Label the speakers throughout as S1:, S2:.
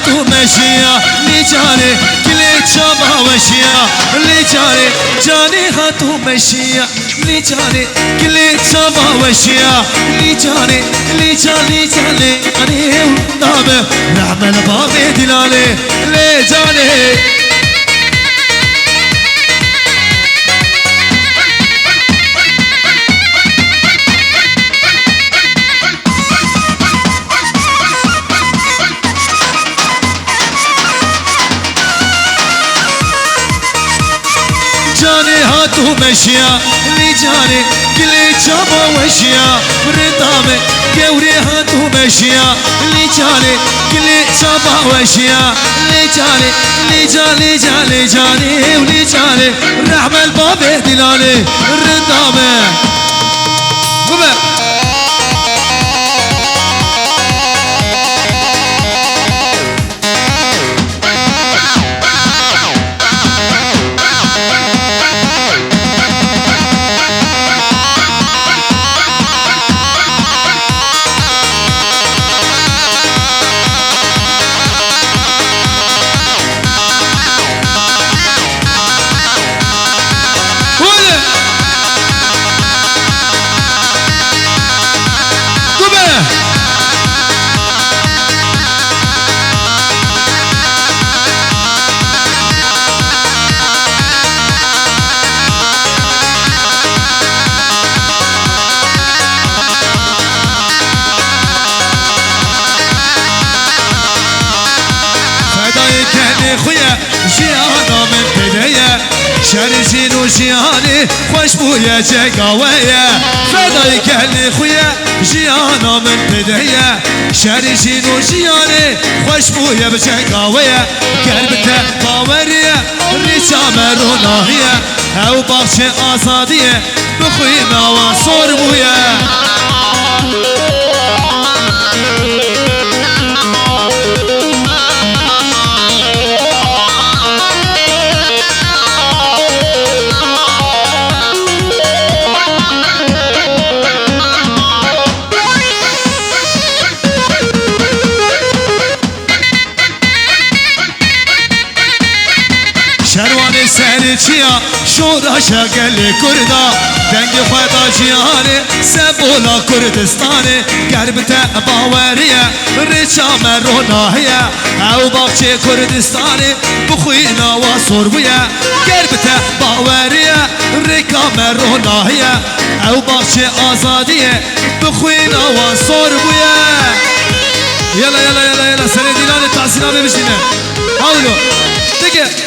S1: هاتو مشيا لجاني كل شبا وشيا لجاني جاني هاتو مشيا لجاني كل شبا وشيا لجاني لجاني جاني أنا ونابه نعمل بابي دلالي لجاني هاتو مشيا لجاني كل شبا وشيا بردامي قوري هاتو مشيا لجاني كل شبا وشيا لجاني لجاني جاني جاني ولجاني رحم الباب دلالي بردامي قبل خويا جيانا من بداية شارجين وجياني خوش بويا جاقاوية فدايك اللي خويا جيانا من بداية شارجين وجياني خوش بويا بجاقاوية قلبته باورية ريشامة روناهية او باخشي آزادية بخوينا وصور بويا شرواني سهرتيا شورا شغل كردا دنگ خدا جياني سبولا كردستاني قربته باورية ريشا مروناهية او باقشي كردستاني بخوينا وصوربية قربته باورية ريكا مروناهية او باقشي آزادية بخوينا وصوربية يلا يلا يلا يلا سنة ديلان التعسينا بمشينا حاولوا تكي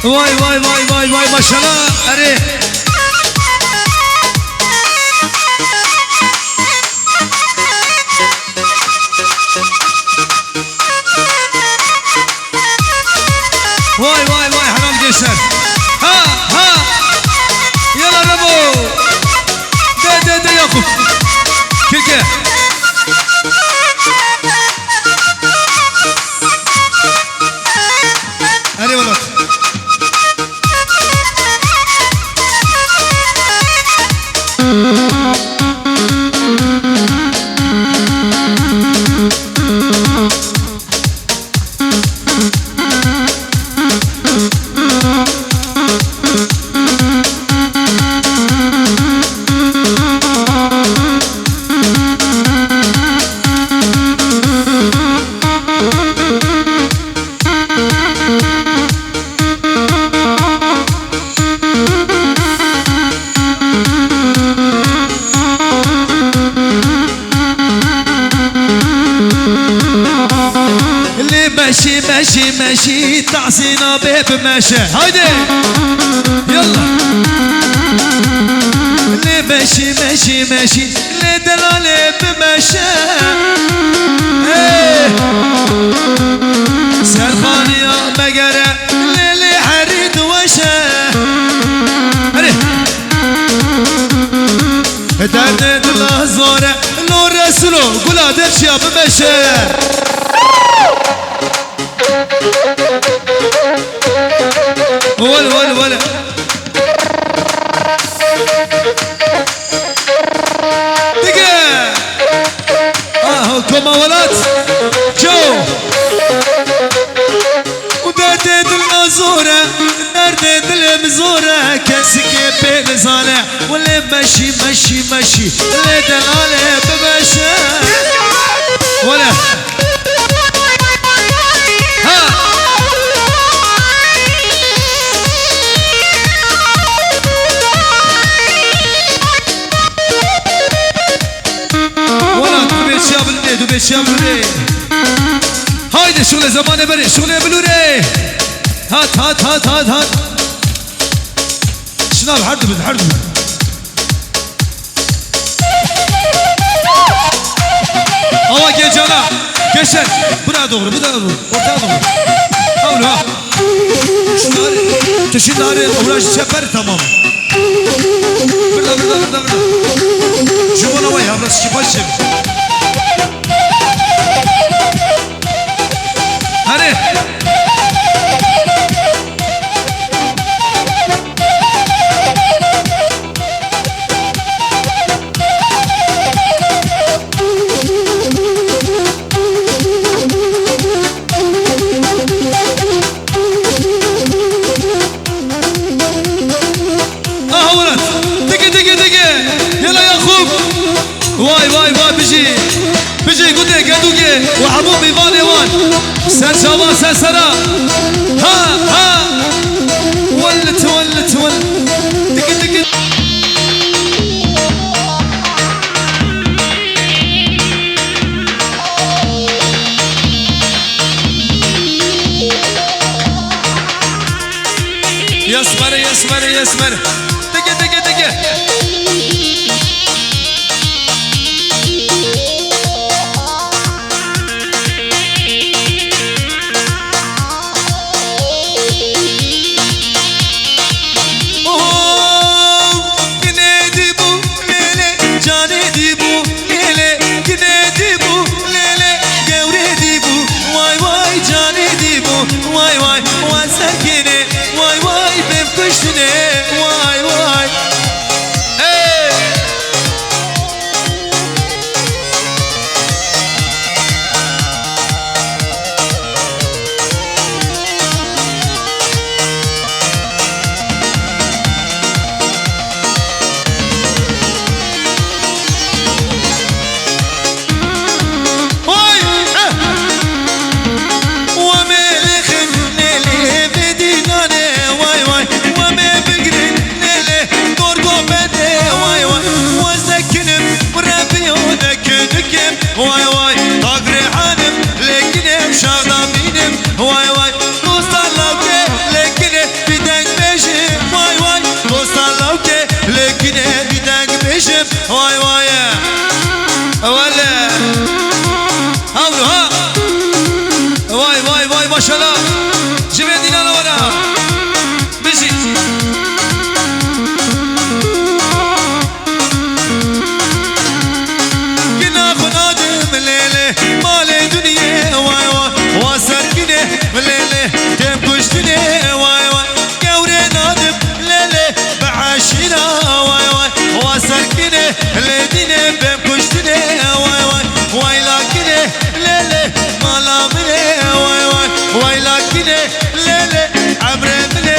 S1: واي واي واي واي واي ما شاء الله اري واي واي واي حرام جيشر ها ها يلا ربو ده ياخذ كيكه اري والله اللي ماشي ماشي ماشي تعصينا بيب ماشي هايدي يلا اللي ماشي ماشي ماشي اللي دلالي بماشي ايه سرخاني يا مقرة اللي حريد وشا درد الهزورة نور رسولو قولا درشي يا بماشي ولا دقيقة كما ولد جو ودردد النزورة دردد المزورة كسكي بلزانة واللي ماشي ماشي ماشي اللي دلالة بماشي ولا دوبي شاملوري هايدي شغل زمان بري شغل بلوري هات هات هات هات هات شناب حردو هوا جيجانا كشن بنا دغري ورتا دغري اولو ها تشناري اوراج شفر تمام بردا جوانا ويا بس كيفاش هاري ولد دقي يلا يا اخوك واي بيجي قدك قدوكي وحبوبي فاني وان سنسوا سنسرا ها ولت دقي يسمر دقي واي ايه واي طاقري حانم لكنم شاغدامينم واي دوستان لوكي لكنم بدنك بيشم واي دوستان لوكي لكنم بدنك بيشم واي ولا هاولو ها واي ما شاء الله جبين دينا ولا بيجي مالي دنيا واي واسرقني ليلي تم كشتني واي قوري نادم ليلي بعاشنا واي واسرقني ليديني بم كشتني واي لكني ليلي مالامني واي لكني ليلي عمرمني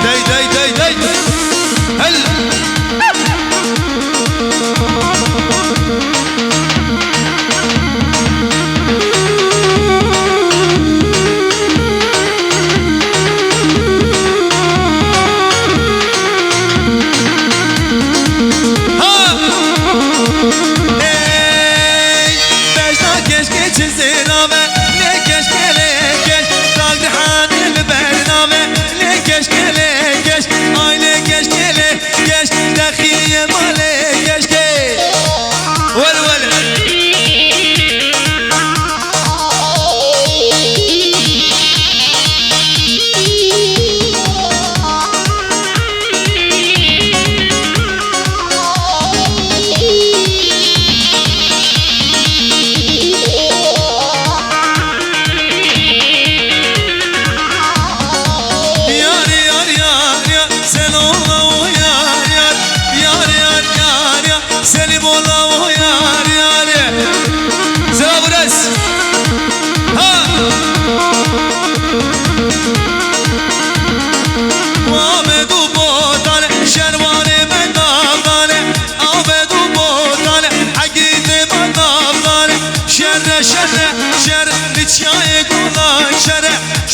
S1: داي هل برنامه ليكش ليكش راقحان البرنامه ليكش ليكش هاي ليكش ليكش دخيل ما ليكش ول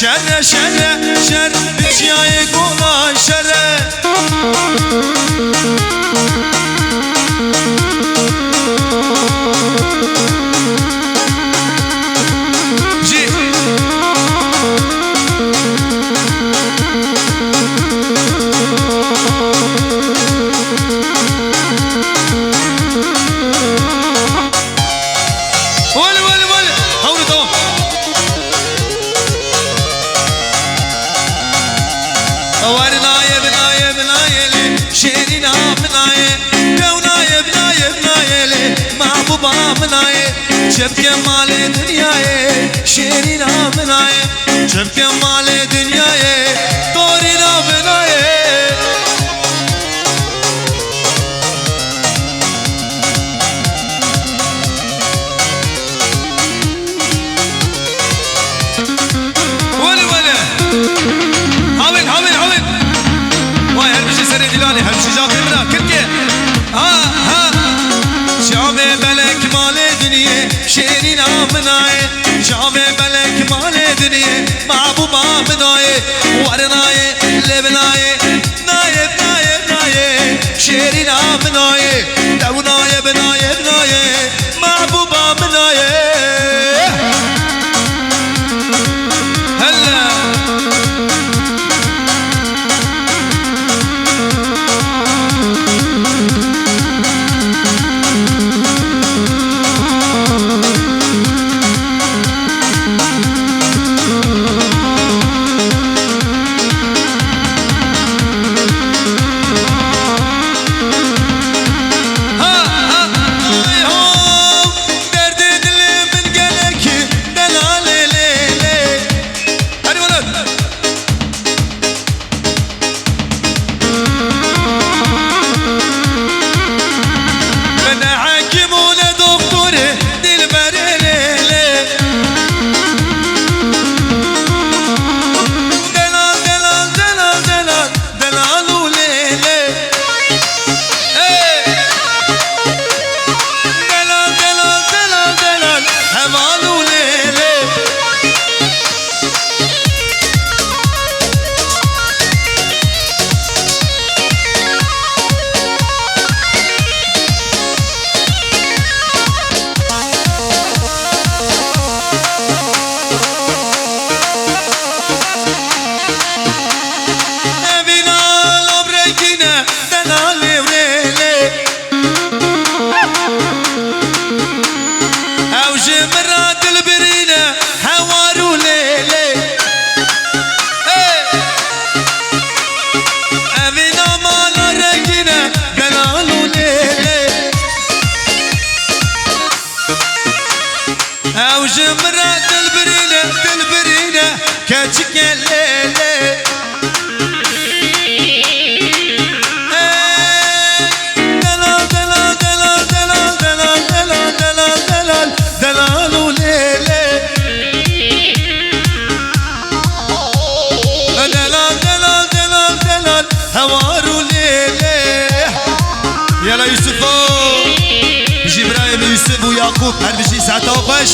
S1: شر شر شر بشياي قولا شر جي ول هوري دوام ورناية بناية بناية لي شيرينا بناية كوناية بناية بناية لي محبوبة بناية شبكة مال دنياي شيرينا بناية شبكة مال دنياي طورينا بناية دلاني همشي جاكي منا كركي ها شعبي بلك مال دنيا شيرينا مناي شعبي بلك مال دنيا محبوبة مناي ورناي لبناي ناي بناي بناي شيرينا مناي دوناي بناي بناي محبوبة مناي هلا جمرة البرينة كاتشك الليلة دلال دلال دلال دلال دلال دلال دلال دلال دلال وليلة دلال دلال دلال دلال هوار وليلة يلا يوسفو بيجي إبراهيم يوسف ويعقوب هل بيجي ساعتها وقش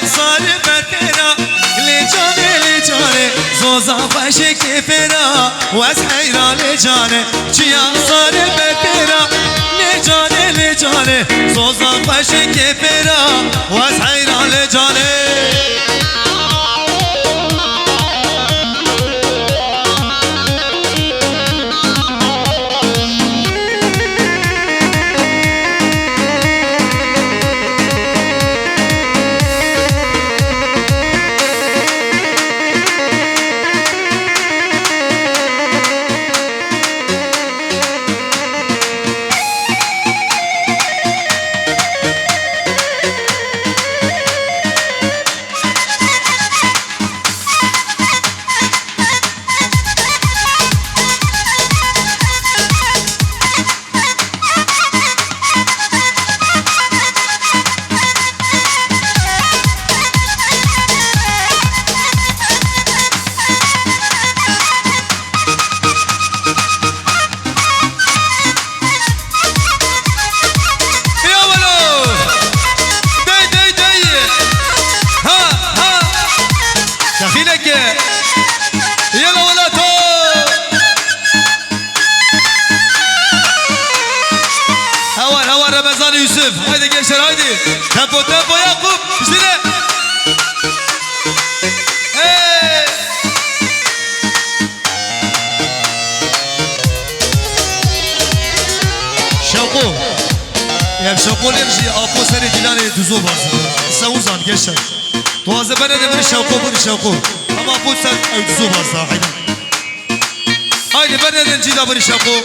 S1: صار برتنا لجانه لجانه زوزا خوش كفرا واز حيران لجانه چيا صار برتنا لجانه لجانه زوزا خوش كفرا واز حيران لجانه يوسف هيدي جيشر هيدي تبو تبو يعقوب جديدة شوقو يا شوقو نرجي افو سري دلاني دوزو باز سوزان جيشر توازه بنا من شوقو بن شوقو اما افو سر دوزو باز هيدي بنا نجي دا بن شوقو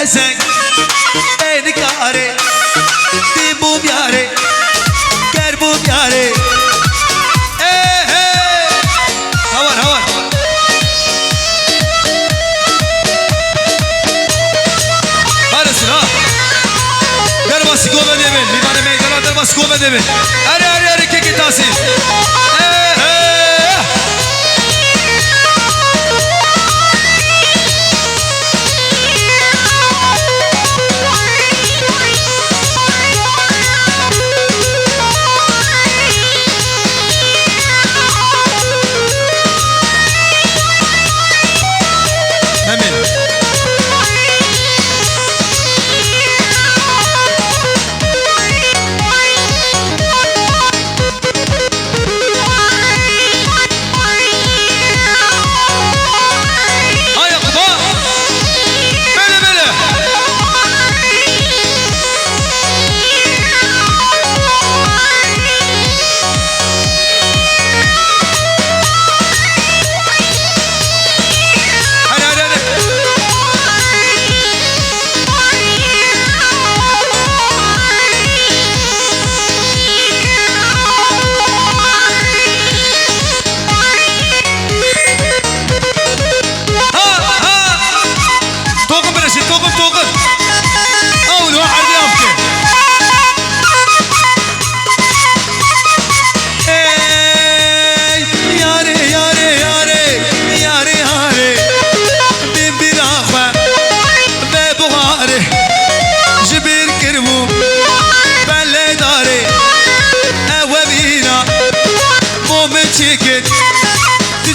S1: Kesek, beni kare, di bu yare, ger bu yare. Havar havar. Arasın ha. Derbas gome demin, bir bana meydana derbas gome demin. Are keki tasir.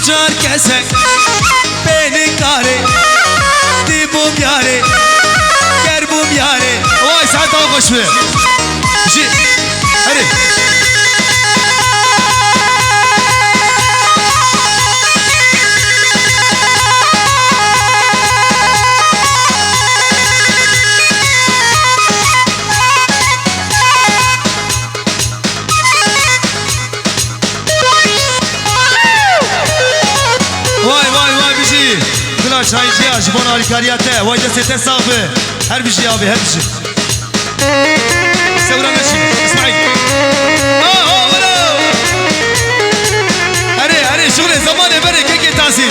S1: car kesek beni kare di bum yare ger bum yare vay sen daha hoş be hadi çaycıya, jibon harikariyete, vay da sete sahibi. Her bir şey abi, her bir şey. Sevran Neşin, İsmail. Hadi, şöyle zaman evere keke tahsil.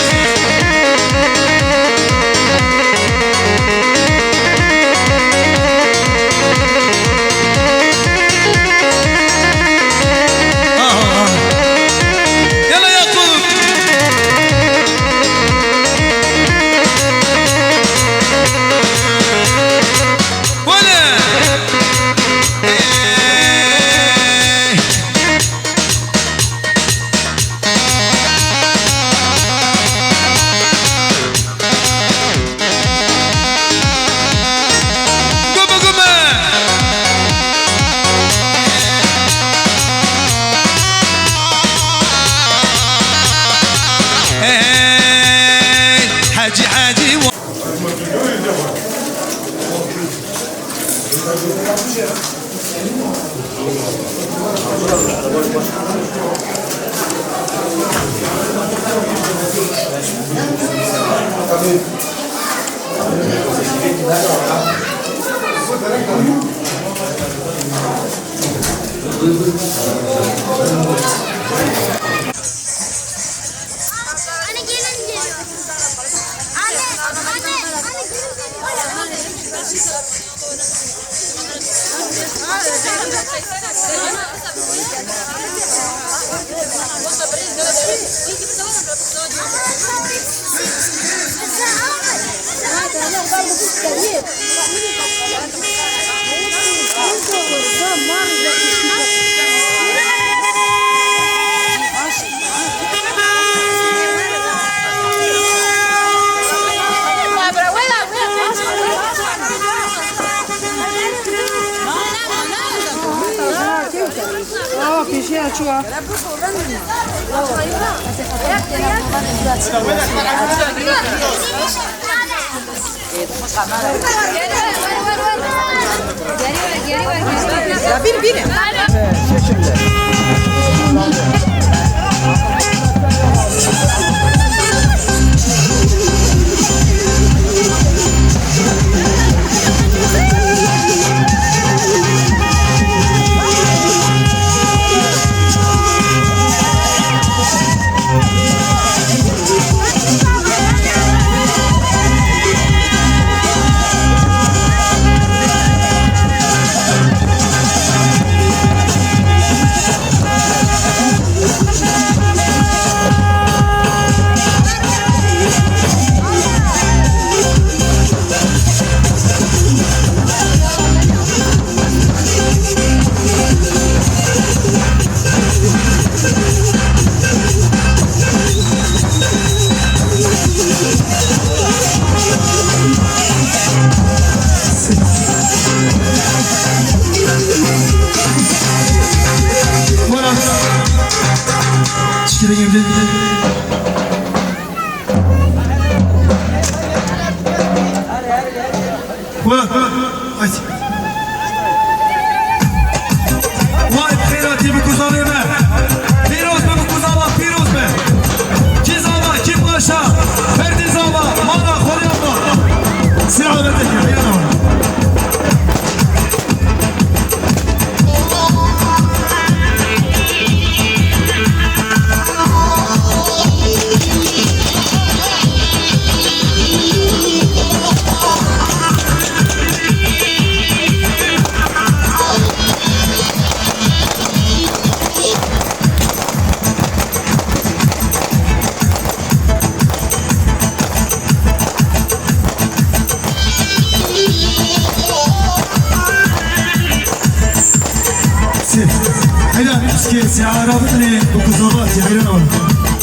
S1: سعارة بطني بكوزابات يا غيرنا.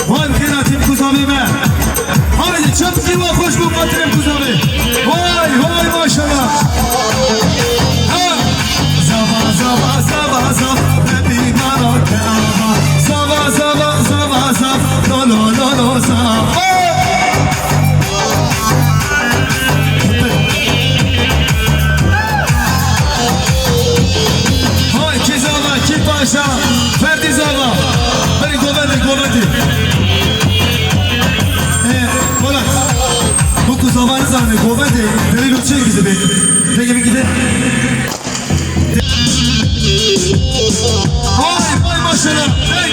S1: ما بخيراتي بكوزابات Hadi bak hoş bu Kadir'im kuzavi. Vay vay maşallah. Ha. Zava zava zava zava bebi mara kerava. Zava zava zava zava lo lo lo lo zava. Hay ki zava ki paşa Ferdi zava. Beni govedi govedi. Polat. Bu kuzavanı zahmet govedi. Beni lütfen gizi be. Peki bir gidelim. Vay vay maşallah. Hey.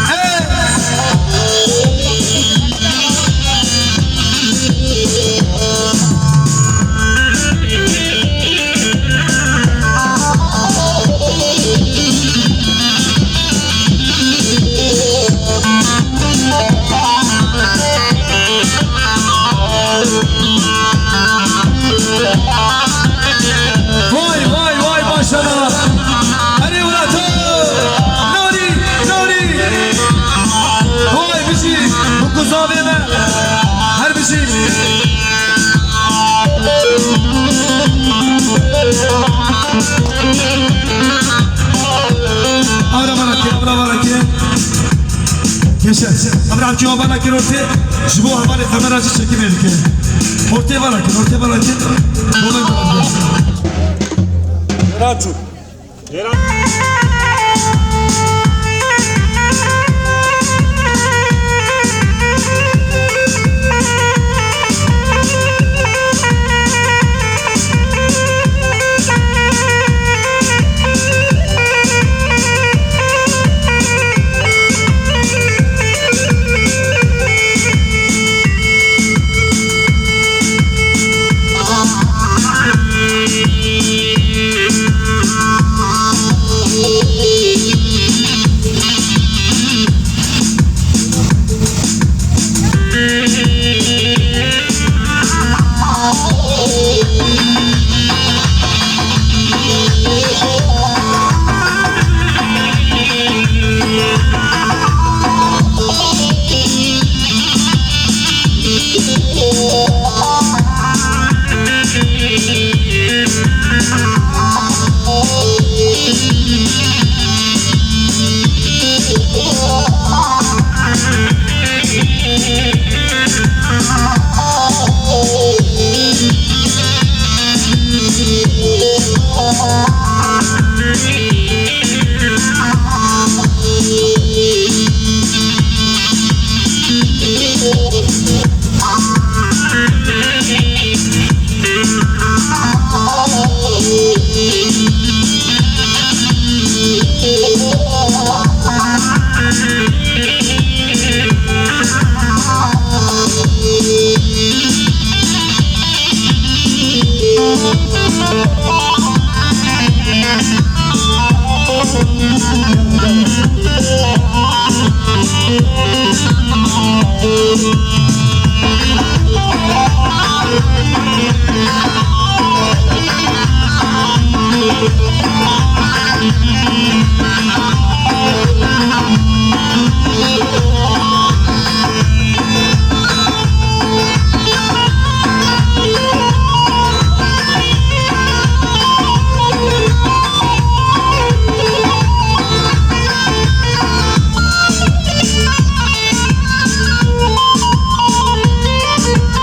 S1: Hey. Vay vay vay maşallah. Hadi ulan Nuri Nuri. Vay bir şey. Bu kız abime her bir şey. Abra bana ki. Yaşa. Abra ki o bana ki ortaya. Şu bu havale kameracı çekimedik. Ortaya bana ki. Dolayı bana.
S2: Raçu.